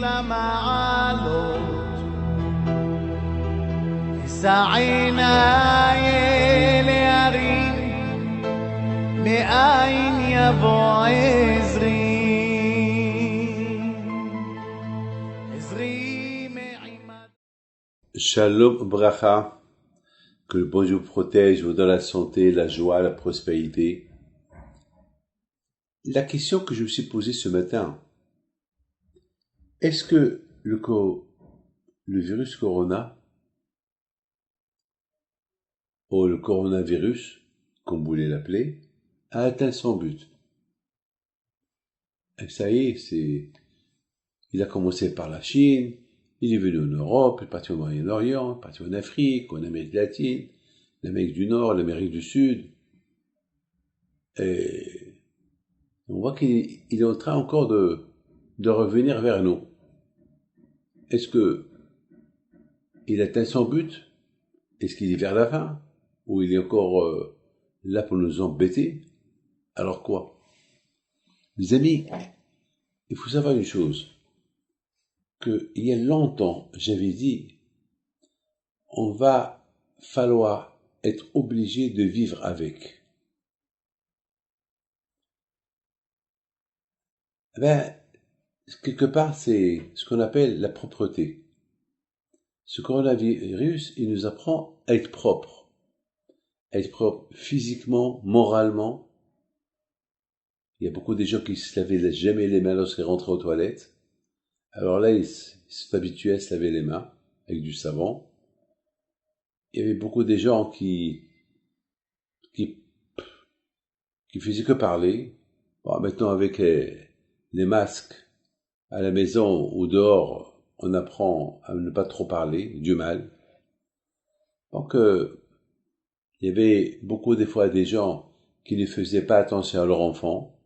למעלות, סעינה להרים, מאין יבוא עזרי, עזרי מעימד. Shalom Bracha, que le bon Dieu vous protège, vous donne la santé, la joie, la prospérité. La question que je me suis posée ce matin, est-ce que le virus corona, ou le coronavirus, comme vous voulez l'appeler, a atteint son but? Et ça y est, il a commencé par la Chine, il est venu en Europe, il est parti au Moyen-Orient, il est parti en Afrique, en Amérique latine, l'Amérique du Nord, l'Amérique du Sud. Et on voit qu'il est en train encore de revenir vers nous. Est-ce que il atteint son but? Est-ce qu'il est vers la fin? Ou il est encore là pour nous embêter? Alors quoi? Les amis, il faut savoir une chose, qu'il y a longtemps, j'avais dit, on va falloir être obligé de vivre avec. Quelque part, c'est ce qu'on appelle la propreté. Ce coronavirus, il nous apprend à être propre. À être propre physiquement, moralement. Il y a beaucoup de gens qui ne se lavaient jamais les mains lorsqu'ils rentraient aux toilettes. Alors là, ils sont habitués à se laver les mains avec du savon. Il y avait beaucoup de gens qui faisaient que parler. Bon, maintenant, avec les masques à la maison ou dehors, on apprend à ne pas trop parler, du mal. Donc, il y avait beaucoup des fois des gens qui ne faisaient pas attention à leur enfant.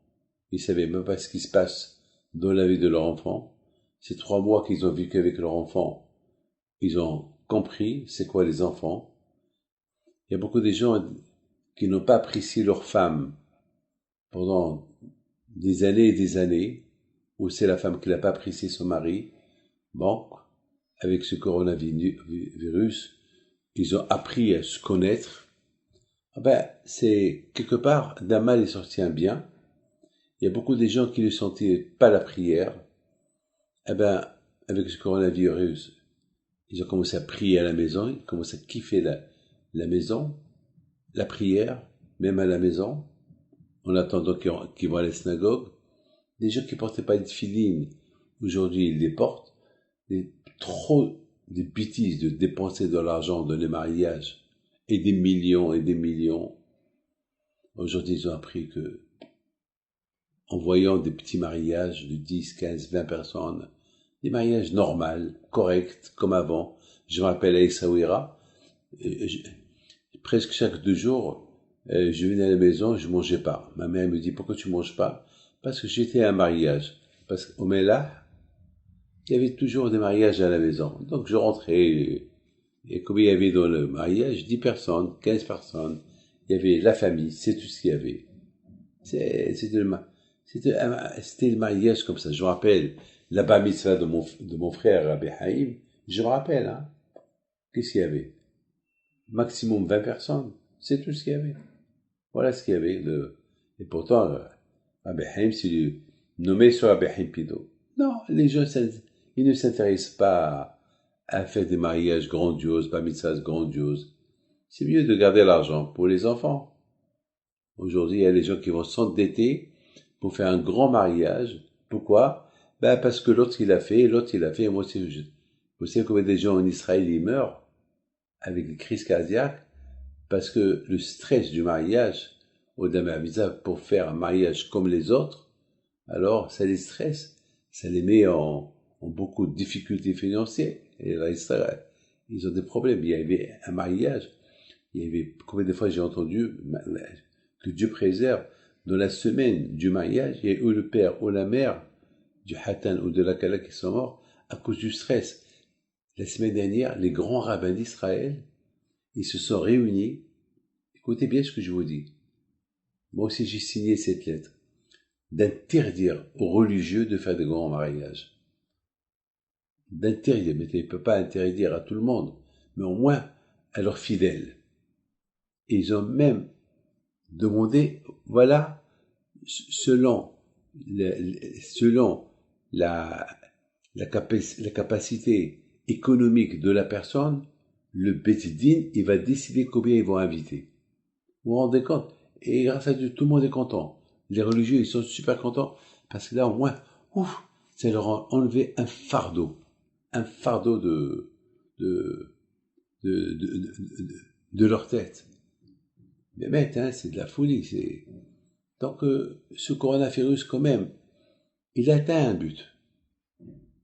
Ils savaient même pas ce qui se passe dans la vie de leur enfant. Ces 3 mois qu'ils ont vécu avec leur enfant, ils ont compris c'est quoi les enfants. Il y a beaucoup de gens qui n'ont pas apprécié leur femme pendant des années et des années, ou c'est la femme qui n'a pas apprécié son mari. Bon, avec ce coronavirus, ils ont appris à se connaître. C'est quelque part, d'un mal est sorti un bien. Il y a beaucoup de gens qui ne sentaient pas la prière. Avec ce coronavirus, ils ont commencé à prier à la maison, ils ont commencé à kiffer la maison, la prière, même à la maison, en attendant qu'ils vont à la synagogue. Des gens qui ne portaient pas de filines, aujourd'hui ils les portent. Trop de bêtises de dépenser de l'argent dans les mariages, et des millions et des millions. Aujourd'hui, ils ont appris que, en voyant des petits mariages de 10, 15, 20 personnes, des mariages normaux, corrects, comme avant. Je me rappelle à Essaouira, presque chaque 2 jours, je venais à la maison, je mangeais pas. Ma mère me dit, pourquoi tu manges pas? Parce que j'étais à un mariage. Parce qu'au Mélah, il y avait toujours des mariages à la maison. Donc je rentrais, et comme il y avait dans le mariage 10 personnes, 15 personnes, il y avait la famille, c'est tout ce qu'il y avait. C'était le mariage comme ça. Je me rappelle la bar mitzvah de mon frère Rabbi Haïm, je me rappelle, hein. Qu'est-ce qu'il y avait? Maximum 20 personnes, c'est tout ce qu'il y avait. Voilà ce qu'il y avait. Et pourtant, Rabbi Haïm, c'est nommé sur Rabbi Haïm Pido. Non, les gens, ils ne s'intéressent pas à faire des mariages grandioses, bar mitzvahs grandioses. C'est mieux de garder l'argent pour les enfants. Aujourd'hui, il y a des gens qui vont s'endetter pour faire un grand mariage. Pourquoi? Parce que l'autre il a fait, et moi aussi. Vous savez combien de gens en Israël ils meurent avec des crises cardiaques parce que le stress du mariage, au Damavisa, pour faire un mariage comme les autres, alors ça les stresse, ça les met en beaucoup de difficultés financières. Et là, ils ont des problèmes. Il y avait un mariage, combien de fois j'ai entendu que Dieu préserve, dans la semaine du mariage, il y a eu le père ou la mère du Hatan ou de la Kala qui sont morts à cause du stress. La semaine dernière, les grands rabbins d'Israël, ils se sont réunis. Écoutez bien ce que je vous dis. Moi aussi, j'ai signé cette lettre d'interdire aux religieux de faire de grands mariages. d'interdire, mais il ne peut pas interdire à tout le monde, mais au moins à leurs fidèles. Et ils ont même demandé, voilà, selon la capacité économique de la personne, le Beit Din, il va décider combien ils vont inviter. Vous vous rendez compte? Et grâce à Dieu, tout le monde est content. Les religieux, ils sont super contents, parce que là, au moins, ouf, ça leur a enlevé un fardeau de leur tête. Mais hein, c'est de la folie. Donc, ce coronavirus, quand même, il atteint un but.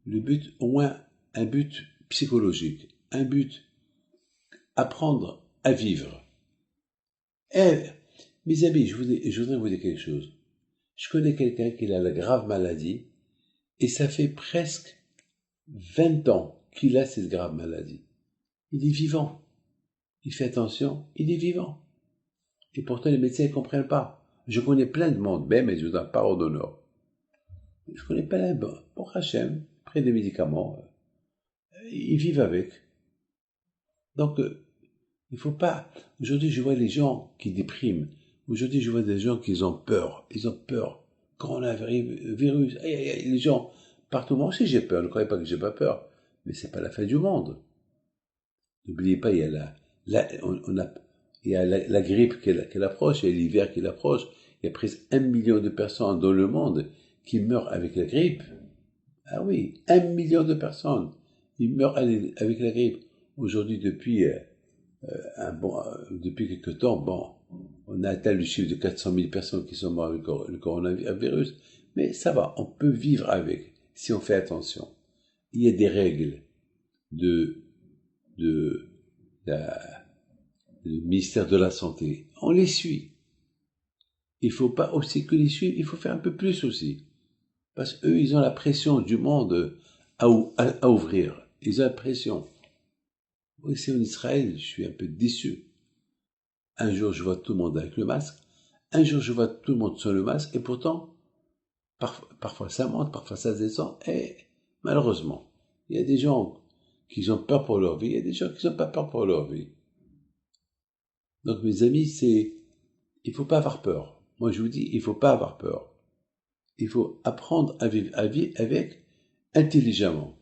Le but, au moins, un but psychologique, un but, apprendre à vivre. Et, mes amis, je voudrais vous dire quelque chose. Je connais quelqu'un qui a la grave maladie, et ça fait presque 20 ans qu'il a cette grave maladie. Il est vivant. Il fait attention, il est vivant. Et pourtant, les médecins ne comprennent pas. Je connais plein de monde, mais je vous en parle d'honneur. Je connais plein de monde. Pour Hachem, prennent des médicaments. Ils vivent avec. Donc, il ne faut pas... Aujourd'hui, je vois les gens qui dépriment. Aujourd'hui, je vois des gens qui ont peur. Ils ont peur. Coronavirus. Les gens, partout, moi aussi j'ai peur. Ne croyez pas que j'ai pas peur. Mais c'est pas la fin du monde. N'oubliez pas, il y a la grippe qui approche, il y a l'hiver qui approche. Il y a presque 1 million de personnes dans le monde qui meurent avec la grippe. Ah oui, 1 million de personnes. Ils meurent avec la grippe. Aujourd'hui, depuis quelque temps, on a atteint le chiffre de 400 000 personnes qui sont mortes avec le coronavirus. Mais ça va, on peut vivre avec, si on fait attention. Il y a des règles du ministère de la Santé. On les suit. Il ne faut pas aussi que les suivre, il faut faire un peu plus aussi. Parce qu'eux, ils ont la pression du monde à ouvrir. Ils ont la pression. Ici en Israël, je suis un peu déçu. Un jour, je vois tout le monde avec le masque. Un jour, je vois tout le monde sans le masque. Et pourtant, parfois ça monte, parfois ça descend. Et malheureusement, il y a des gens qui ont peur pour leur vie. Il y a des gens qui n'ont pas peur pour leur vie. Donc, mes amis, il faut pas avoir peur. Moi, je vous dis, il faut pas avoir peur. Il faut apprendre à vivre avec intelligemment.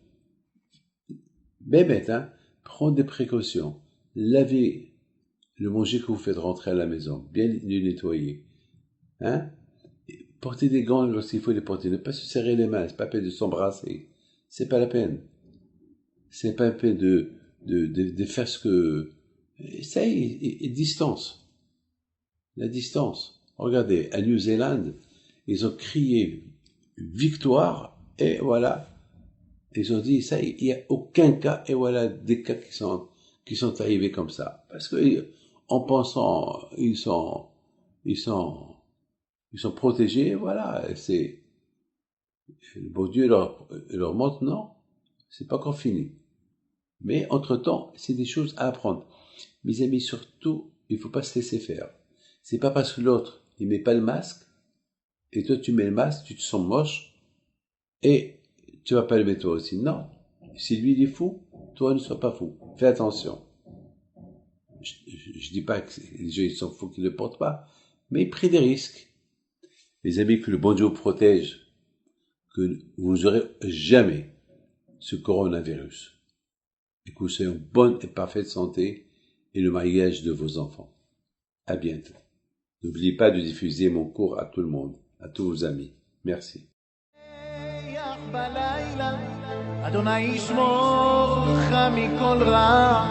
Prendre des précautions. Lavez le manger que vous faites rentrer à la maison. Bien le nettoyer. Portez des gants lorsqu'il faut les porter. Ne pas se serrer les mains. C'est pas la peine de s'embrasser. C'est pas la peine. C'est pas la peine de faire ce que... Ça y est, distance. La distance. Regardez, à New Zealand, ils ont crié victoire, et voilà. Ils ont dit, ça y est, il n'y a aucun cas, et voilà des cas qui sont arrivés comme ça. Parce que, en pensant, ils sont protégés, voilà, le bon Dieu leur montre, non, c'est pas encore fini. Mais, entre-temps, c'est des choses à apprendre. Mes amis, surtout, il faut pas se laisser faire. C'est pas parce que l'autre, il met pas le masque, et toi tu mets le masque, tu te sens moche, et tu vas pas le mettre toi aussi. Non. Si lui il est fou, toi ne sois pas fou. Fais attention. Je dis pas que les gens ils sont fous qu'ils ne le portent pas, mais prenez des risques. Les amis, que le bon Dieu vous protège, que vous n'aurez jamais ce coronavirus. Et que vous soyez en bonne et parfaite santé, et le mariage de vos enfants. À bientôt. N'oubliez pas de diffuser mon cours à tout le monde, à tous vos amis. Merci. אדוני ישמור לך מכל רע,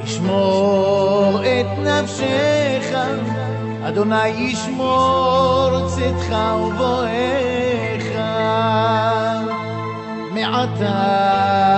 ישמור את נפשך, אדוני ישמור צאתך ובואך מעתה